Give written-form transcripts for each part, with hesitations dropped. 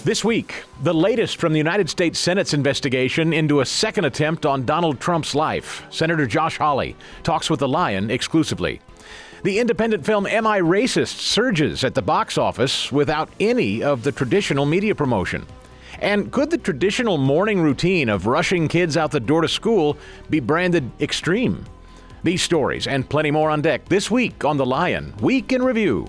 This week, the latest from the United States Senate's investigation into a second attempt on Donald Trump's life. Senator Josh Hawley talks with The Lion exclusively. The independent film Am I Racist surges at the box office without any of the traditional media promotion. And could the traditional morning routine of rushing kids out the door to school be branded extreme? These stories and plenty more on deck this week on The Lion Week in Review.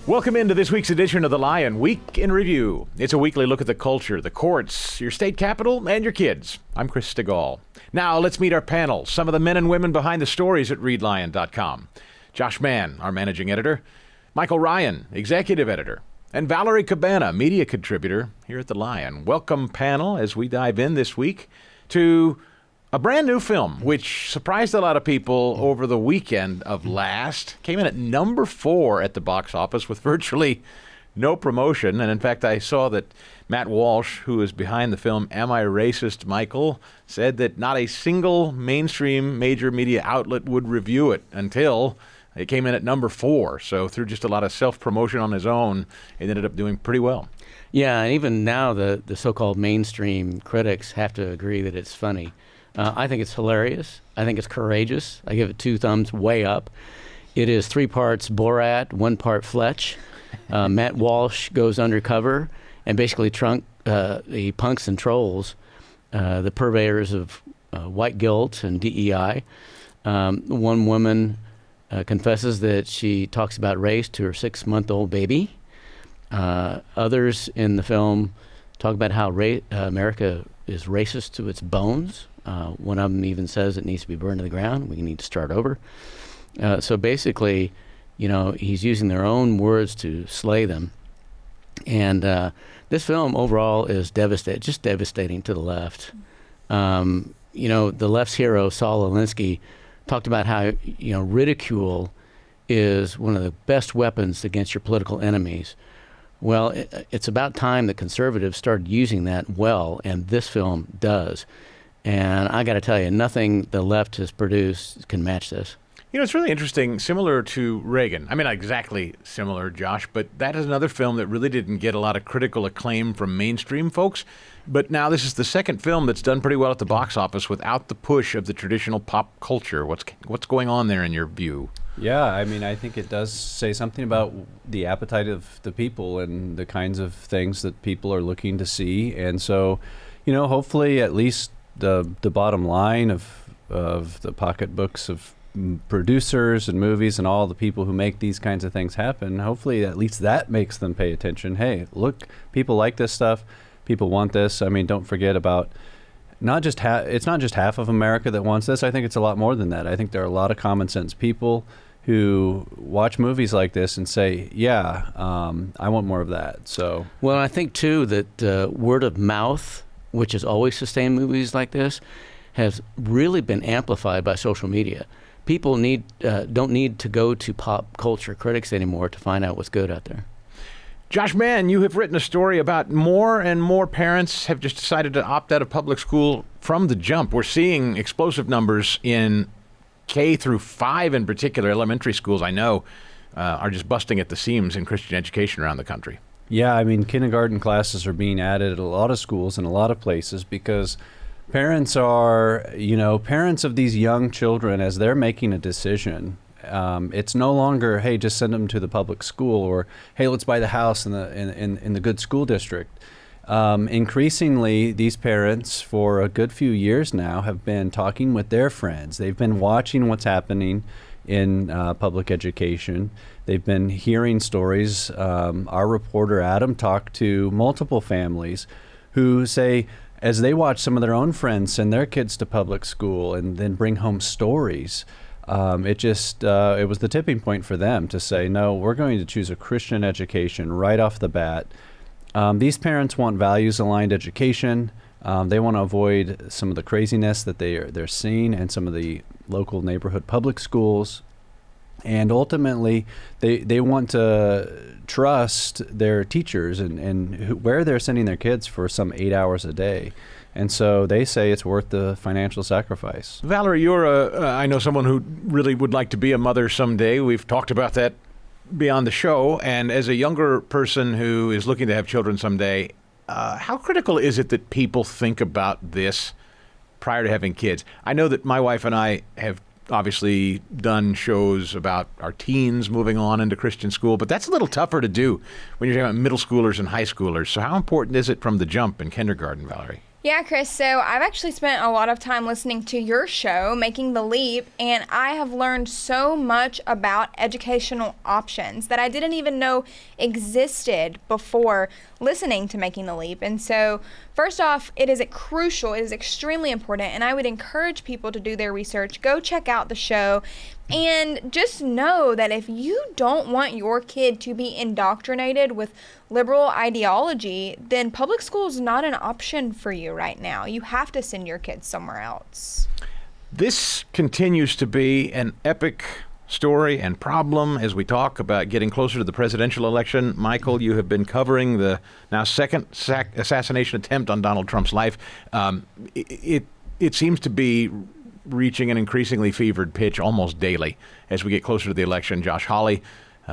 Welcome into this week's edition of The Lion Week in Review. It's a weekly look at the culture, the courts, your state capitol, and your kids. I'm Chris Stegall. Now let's meet our panel, some of the men and women behind the stories at readlion.com. Josh Mann, our managing editor, Michael Ryan, executive editor, and Valerie Cabana, media contributor here at The Lion. Welcome, panel, as we dive in this week to a brand new film, which surprised a lot of people over the weekend of last. Came in at number 4 at the box office with virtually no promotion. And in fact, I saw that Matt Walsh, who is behind the film Am I Racist, Michael, said that not a single mainstream major media outlet would review it until it came in at number 4. So through just a lot of self-promotion on his own, it ended up doing pretty well. Yeah, and even now the so-called mainstream critics have to agree that it's funny. I think it's hilarious. I think it's courageous. I give it 2 thumbs way up. It is 3 parts Borat, 1 part Fletch. Matt Walsh goes undercover and basically the punks and trolls, the purveyors of white guilt and DEI. One woman confesses that she talks about race to her 6-month-old baby. Others in the film talk about how America is racist to its bones. One of them even says it needs to be burned to the ground. We need to start over. So basically, he's using their own words to slay them. And this film overall is just devastating to the left. The left's hero, Saul Alinsky, talked about how, ridicule is one of the best weapons against your political enemies. Well, it's about time that conservatives started using that well, and this film does. And I got to tell you, nothing the left has produced can match this. It's really interesting, similar to Reagan. I mean, not exactly similar, Josh, but that is another film that really didn't get a lot of critical acclaim from mainstream folks. But now this is the second film that's done pretty well at the box office without the push of the traditional pop culture. What's going on there in your view? Yeah, I mean, I think it does say something about the appetite of the people and the kinds of things that people are looking to see. And so, hopefully at least the bottom line of the pocketbooks of producers and movies and all the people who make these kinds of things happen, hopefully at least that makes them pay attention. Hey, look, people like this stuff. People want this. I mean, don't forget about it's not just half of America that wants this. I think it's a lot more than that. I think there are a lot of common sense people who watch movies like this and say, yeah, I want more of that. So, well, I think too that word of mouth, which has always sustained movies like this, has really been amplified by social media. People don't need to go to pop culture critics anymore to find out what's good out there. Josh Mann, you have written a story about more and more parents have just decided to opt out of public school from the jump. We're seeing explosive numbers in K through 5 in particular. Elementary schools, I know, are just busting at the seams in Christian education around the country. Yeah, I mean, kindergarten classes are being added at a lot of schools in a lot of places because parents are, parents of these young children, as they're making a decision, it's no longer, hey, just send them to the public school, or hey, let's buy the house in the good school district. Increasingly, these parents, for a good few years now, have been talking with their friends. They've been watching what's happening in public education. They've been hearing stories. Our reporter, Adam, talked to multiple families who say, as they watch some of their own friends send their kids to public school and then bring home stories, it was the tipping point for them to say, no, we're going to choose a Christian education right off the bat. These parents want values-aligned education. They want to avoid some of the craziness that they're seeing in some of the local neighborhood public schools. And ultimately, they want to trust their teachers and where they're sending their kids for some 8 hours a day. And so they say it's worth the financial sacrifice. Valerie, you're I know someone who really would like to be a mother someday. We've talked about that beyond the show, and as a younger person who is looking to have children someday, how critical is it that people think about this prior to having kids? I know that my wife and I have obviously done shows about our teens moving on into Christian school, but that's a little tougher to do when you're talking about middle schoolers and high schoolers. So how important is it from the jump in kindergarten, Valerie? Yeah, Chris, so I've actually spent a lot of time listening to your show, Making the Leap, and I have learned so much about educational options that I didn't even know existed before listening to Making the Leap. And so, first off, it is crucial, it is extremely important, and I would encourage people to do their research. Go check out the show, and just know that if you don't want your kid to be indoctrinated with liberal ideology, then public school is not an option for you right now. You have to send your kids somewhere else. This continues to be an epic story and problem as we talk about getting closer to the presidential election. Michael, you have been covering the now second assassination attempt on Donald Trump's life. It seems to be reaching an increasingly fevered pitch almost daily as we get closer to the election. Josh Hawley,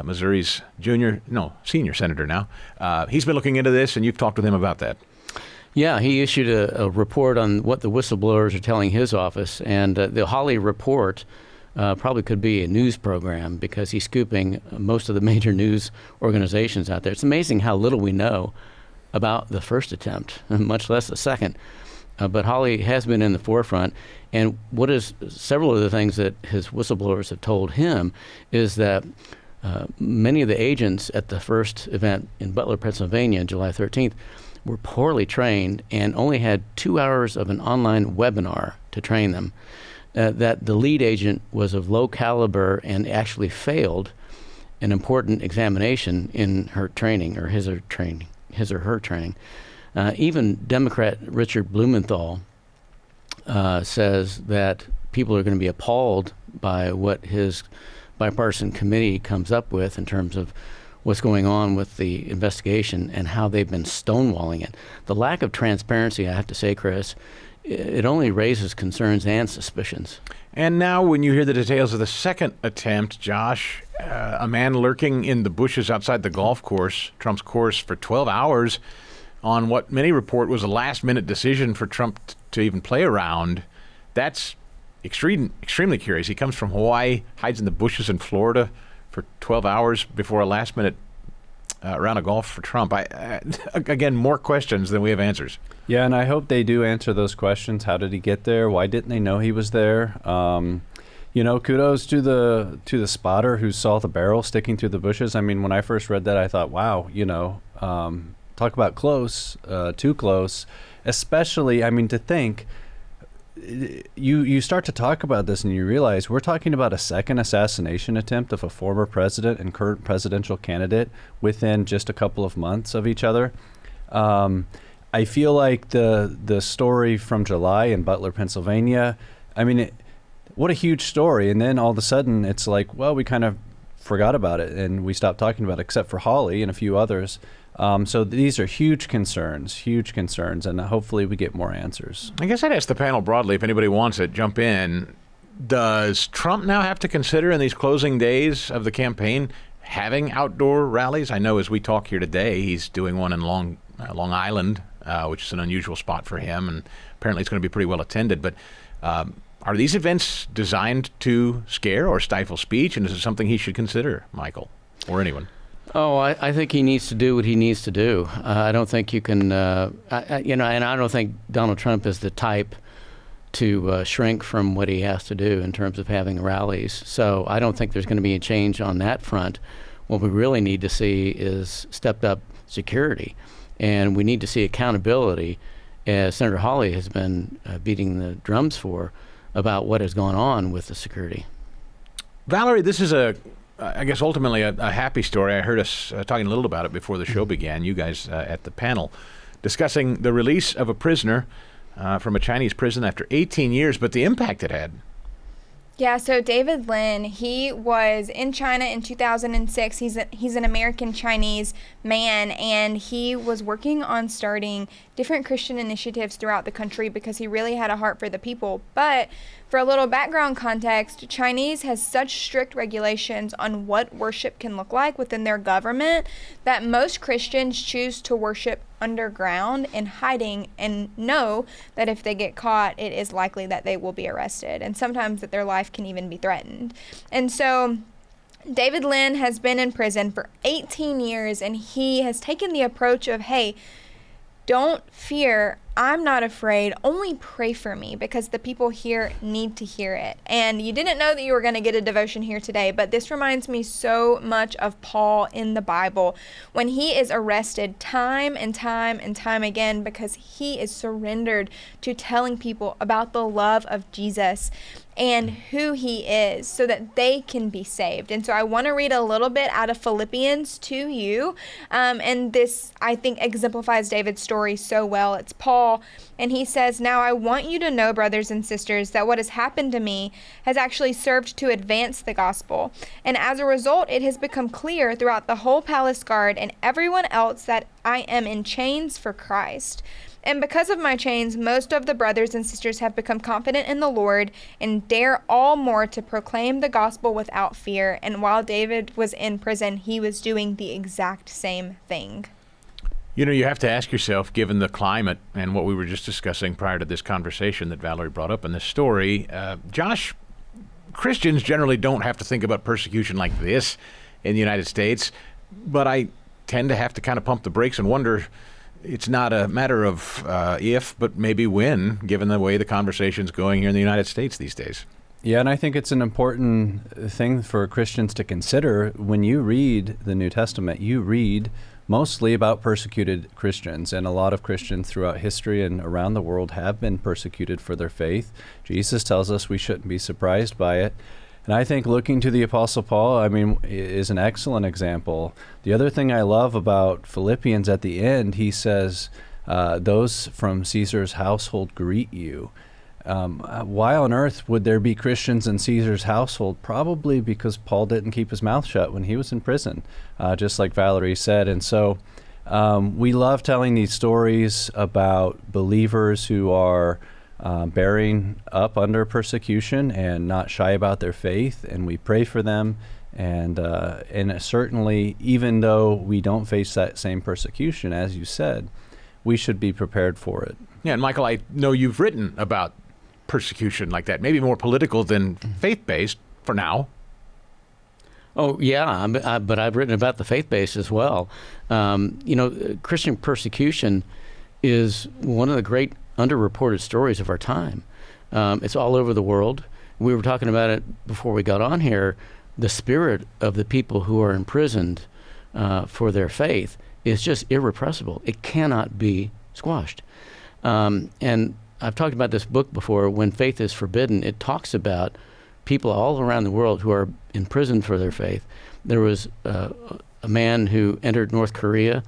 Missouri's senior senator now, he's been looking into this, and you've talked with him about that. Yeah, he issued a report on what the whistleblowers are telling his office, and the Hawley report probably could be a news program because he's scooping most of the major news organizations out there. It's amazing how little we know about the first attempt, much less the second. But Hawley has been in the forefront, and several of the things that his whistleblowers have told him is that many of the agents at the first event in Butler, Pennsylvania, July 13th, were poorly trained and only had 2 hours of an online webinar to train them. That the lead agent was of low caliber and actually failed an important examination in her training, or his or her training. Even Democrat Richard Blumenthal says that people are going to be appalled by what his bipartisan committee comes up with in terms of what's going on with the investigation and how they've been stonewalling it. The lack of transparency, I have to say, Chris, it only raises concerns and suspicions. And now when you hear the details of the second attempt, Josh, a man lurking in the bushes outside the golf course, Trump's course, for 12 hours on what many report was a last-minute decision for Trump to even play around, that's extremely curious. He comes from Hawaii, hides in the bushes in Florida for 12 hours before a last-minute round of golf for Trump. Again, more questions than we have answers. Yeah, and I hope they do answer those questions. How did he get there? Why didn't they know he was there? Kudos to the spotter who saw the barrel sticking through the bushes. I mean, when I first read that, I thought, wow, talk about close, too close. Especially, to think, you start to talk about this and you realize we're talking about a second assassination attempt of a former president and current presidential candidate within just a couple of months of each other. I feel like the story from July in Butler, Pennsylvania, what a huge story. And then all of a sudden it's like, well, we kind of forgot about it and we stopped talking about it, except for Hawley and a few others. So these are huge concerns, and hopefully we get more answers. I guess I'd ask the panel broadly, if anybody wants it, jump in. Does Trump now have to consider in these closing days of the campaign having outdoor rallies? I know as we talk here today, he's doing one in Long Island, which is an unusual spot for him, and apparently it's going to be pretty well attended. But are these events designed to scare or stifle speech, and is it something he should consider, Michael, or anyone? Oh, I think he needs to do what he needs to do. I don't think you can, and I don't think Donald Trump is the type to shrink from what he has to do in terms of having rallies. So I don't think there's going to be a change on that front. What we really need to see is stepped up security, and we need to see accountability, as Senator Hawley has been beating the drums for, about what has gone on with the security. Valerie, this is I guess ultimately a happy story. I heard us talking a little about it before the show began, you guys at the panel, discussing the release of a prisoner from a Chinese prison after 18 years, but the impact it had. Yeah, so David Lynn, he was in China in 2006. He's an American-Chinese man, and he was working on starting different Christian initiatives throughout the country because he really had a heart for the people. But For a little background context, Chinese has such strict regulations on what worship can look like within their government that most Christians choose to worship underground in hiding and know that if they get caught, it is likely that they will be arrested, and sometimes that their life can even be threatened. And so David Lynn has been in prison for 18 years, and he has taken the approach of, hey, don't fear. I'm not afraid. Only pray for me because the people here need to hear it. And you didn't know that you were going to get a devotion here today, but this reminds me so much of Paul in the Bible when he is arrested time and time and time again because he is surrendered to telling people about the love of Jesus and who he is so that they can be saved. And so I want to read a little bit out of Philippians to you. And this, I think, exemplifies David's story so well. It's Paul, and he says, "Now I want you to know, brothers and sisters, that what has happened to me has actually served to advance the gospel. And as a result, it has become clear throughout the whole palace guard and everyone else that I am in chains for Christ. And because of my chains, most of the brothers and sisters have become confident in the Lord and dare all more to proclaim the gospel without fear." And while David was in prison, he was doing the exact same thing. You know, you have to ask yourself, given the climate and what we were just discussing prior to this conversation that Valerie brought up in this story, Josh, Christians generally don't have to think about persecution like this in the United States, but I tend to have to kind of pump the brakes and wonder, it's not a matter of if, but maybe when, given the way the conversation's going here in the United States these days. Yeah, and I think it's an important thing for Christians to consider. When you read the New Testament, you read mostly about persecuted Christians, and a lot of Christians throughout history and around the world have been persecuted for their faith. Jesus tells us we shouldn't be surprised by it. And I think looking to the Apostle Paul, is an excellent example. The other thing I love about Philippians at the end, he says, those from Caesar's household greet you. Why on earth would there be Christians in Caesar's household? Probably because Paul didn't keep his mouth shut when he was in prison, just like Valerie said. And so we love telling these stories about believers who are bearing up under persecution and not shy about their faith, and we pray for them. And certainly, even though we don't face that same persecution, as you said, we should be prepared for it. Yeah, and Michael, I know you've written about persecution like that, maybe more political than faith-based for now. Oh, yeah, but I've written about the faith-based as well. Christian persecution is one of the great underreported stories of our time. It's all over the world. We were talking about it before we got on here. The spirit of the people who are imprisoned for their faith is just irrepressible. It cannot be squashed. And I've talked about this book before, When Faith is Forbidden. It talks about people all around the world who are imprisoned for their faith. There was a man who entered North Korea,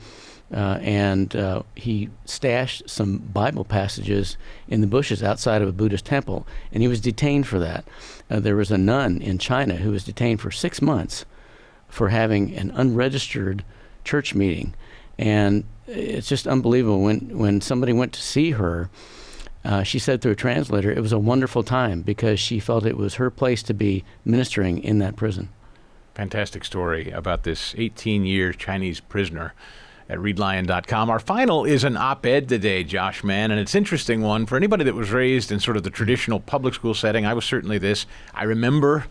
and he stashed some Bible passages in the bushes outside of a Buddhist temple, and he was detained for that. There was a nun in China who was detained for 6 months for having an unregistered church meeting. And it's just unbelievable. When somebody went to see her, she said through a translator, it was a wonderful time because she felt it was her place to be ministering in that prison. Fantastic story about this 18-year Chinese prisoner at readlion.com. Our final is an op-ed today, Josh, man, and it's an interesting one. For anybody that was raised in sort of the traditional public school setting, I was certainly this. I remember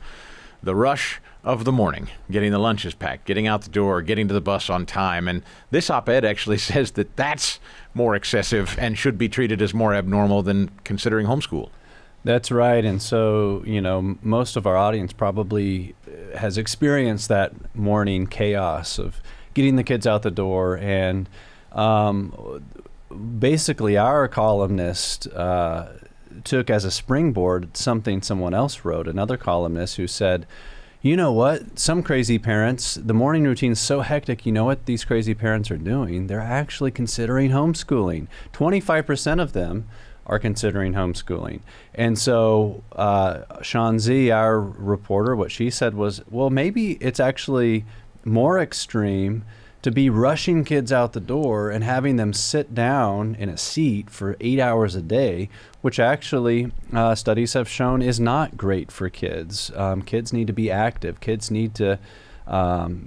the rush of the morning, getting the lunches packed, getting out the door, getting to the bus on time. And this op-ed actually says that that's more excessive and should be treated as more abnormal than considering homeschool. That's right. And so, most of our audience probably has experienced that morning chaos of getting the kids out the door. And basically our columnist took as a springboard something someone else wrote, another columnist who said, you know what, some crazy parents, the morning routine is so hectic, you know what these crazy parents are doing? They're actually considering homeschooling. 25% of them are considering homeschooling. And so Sean Z, our reporter, what she said was, well, maybe it's actually more extreme to be rushing kids out the door and having them sit down in a seat for 8 hours a day, which actually studies have shown is not great for kids. Kids need to be active. Kids need to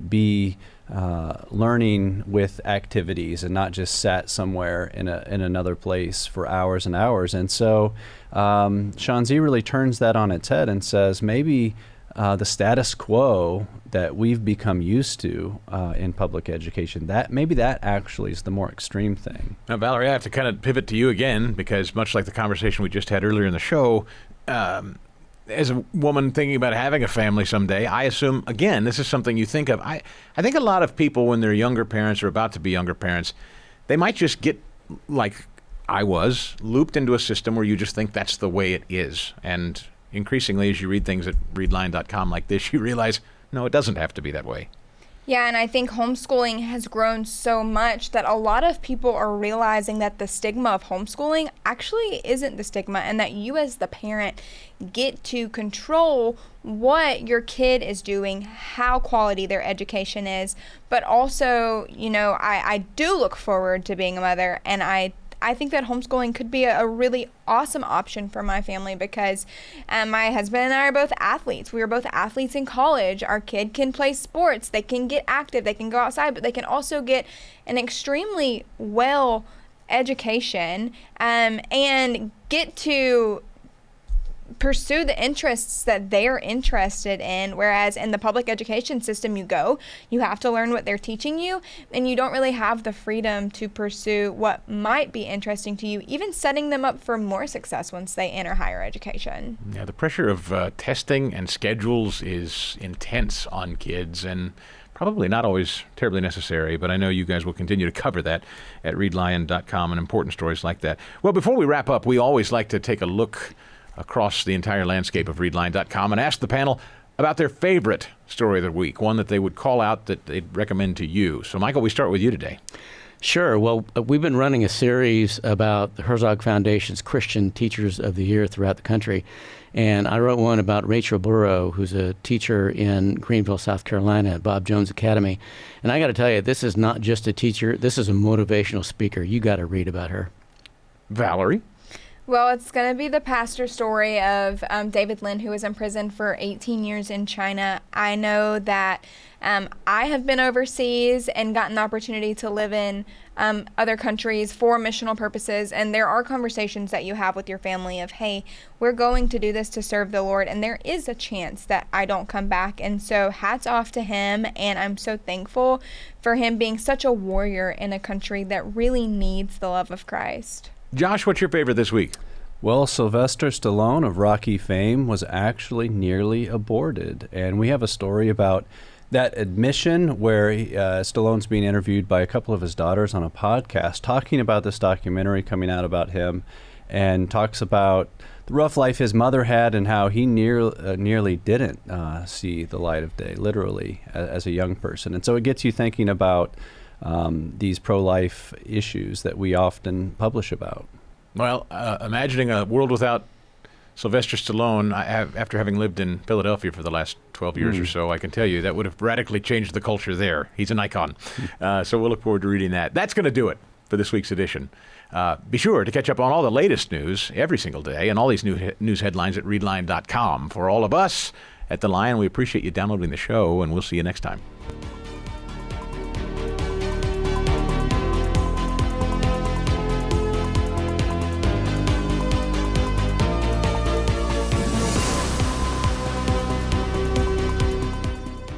be learning with activities and not just sat somewhere in another place for hours and hours. And so Shanzi really turns that on its head and says maybe the status quo that we've become used to in public education, that maybe that actually is the more extreme thing. Now, Valerie, I have to kind of pivot to you again, because much like the conversation we just had earlier in the show, as a woman thinking about having a family someday, I assume, again, this is something you think of. I think a lot of people, when they're younger parents or about to be younger parents, they might just get, like I was, looped into a system where you just think that's the way it is. And increasingly, as you read things at readline.com like this, you realize, no, it doesn't have to be that way. Yeah, and I think homeschooling has grown so much that a lot of people are realizing that the stigma of homeschooling actually isn't the stigma, and that you as the parent get to control what your kid is doing, how quality their education is. But also, I do look forward to being a mother, and I think that homeschooling could be a really awesome option for my family, because my husband and I are both athletes. We were both athletes in college. Our kid can play sports. They can get active. They can go outside, but they can also get an extremely well education and get to pursue the interests that they're interested in. Whereas in the public education system, you have to learn what they're teaching you, and you don't really have the freedom to pursue what might be interesting to you, even setting them up for more success once they enter higher education. Yeah, the pressure of testing and schedules is intense on kids, and probably not always terribly necessary, but I know you guys will continue to cover that at readlion.com and important stories like that. Well, before we wrap up, we always like to take a look across the entire landscape of readline.com and ask the panel about their favorite story of the week, one that they would call out that they'd recommend to you. So, Michael, we start with you today. Sure. Well, we've been running a series about the Herzog Foundation's Christian Teachers of the Year throughout the country. And I wrote one about Rachel Burrow, who's a teacher in Greenville, South Carolina at Bob Jones Academy. And I got to tell you, this is not just a teacher. This is a motivational speaker. You got to read about her. Valerie? Well, it's going to be the pastor story of David Lynn, who was in prison for 18 years in China. I know that I have been overseas and gotten the opportunity to live in other countries for missional purposes, and there are conversations that you have with your family of, hey, we're going to do this to serve the Lord, and there is a chance that I don't come back. And so hats off to him, and I'm so thankful for him being such a warrior in a country that really needs the love of Christ. Josh, what's your favorite this week? Well, Sylvester Stallone of Rocky fame was actually nearly aborted. And we have a story about that admission where Stallone's being interviewed by a couple of his daughters on a podcast talking about this documentary coming out about him, and talks about the rough life his mother had and how he nearly didn't see the light of day, literally, as a young person. And so it gets you thinking about these pro-life issues that we often publish about. Well, imagining a world without Sylvester Stallone, after having lived in Philadelphia for the last 12 years or so, I can tell you that would have radically changed the culture there. He's an icon. So we'll look forward to reading that. That's going to do it for this week's edition. Be sure to catch up on all the latest news every single day and all these news headlines at readline.com. For all of us at The Lion, we appreciate you downloading the show, and we'll see you next time.